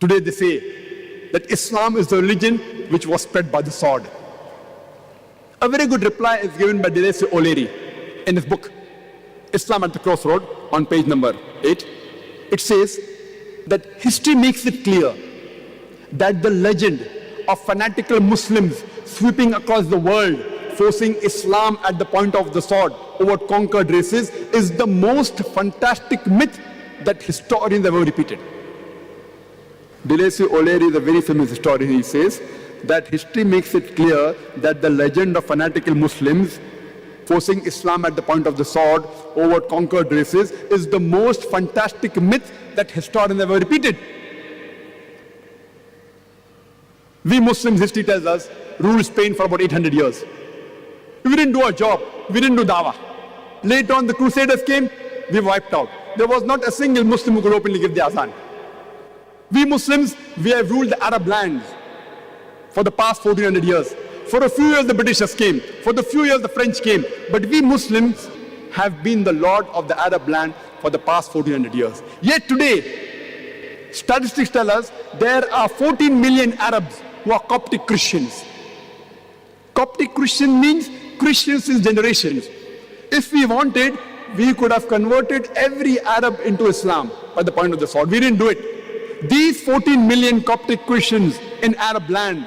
Today they say that Islam is the religion which was spread by the sword. A very good reply is given by Testifies O'Leary in his book, Islam at the Crossroad, on page number 8. It says that history makes it clear that the legend of fanatical Muslims sweeping across the world, forcing Islam at the point of the sword over conquered races, is the most fantastic myth that historians have ever repeated. Testifies O'Leary is a very famous historian. He says that history makes it clear that the legend of fanatical Muslims forcing Islam at the point of the sword over conquered races is the most fantastic myth that historians have ever repeated. We Muslims, history tells us, ruled Spain for about 800 years. We didn't do our job. We didn't do dawah. Later on, the Crusaders came, we wiped out. There was not a single Muslim who could openly give the azan. We Muslims, we have ruled the Arab lands for the past 1400 years. For a few years, the Britishers came. For the few years, the French came. But we Muslims have been the lord of the Arab land for the past 1400 years. Yet today, statistics tell us there are 14 million Arabs who are Coptic Christians. Coptic Christian means Christians since generations. If we wanted, we could have converted every Arab into Islam by the point of the sword. We didn't do it. These 14 million Coptic Christians in Arab land,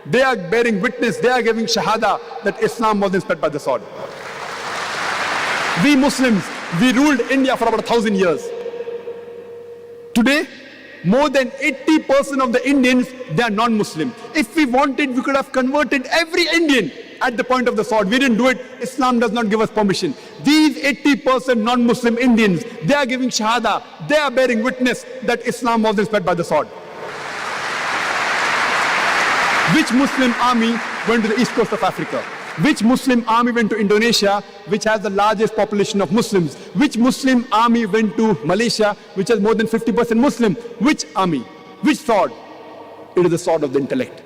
they are bearing witness, they are giving shahada that Islam wasn't spread by the sword. We Muslims, we ruled India for about 1,000 years. Today, more than 80% of the Indians, they are non-Muslim. If we wanted, we could have converted every Indian at the point of the sword. We didn't do it. Islam does not give us permission. These 80% non-Muslim Indians, they are giving shahada. They are bearing witness that Islam wasn't spread by the sword. Which Muslim army went to the east coast of Africa? Which Muslim army went to Indonesia, which has the largest population of Muslims? Which Muslim army went to Malaysia, which has more than 50% Muslim? Which army? Which sword? It is the sword of the intellect.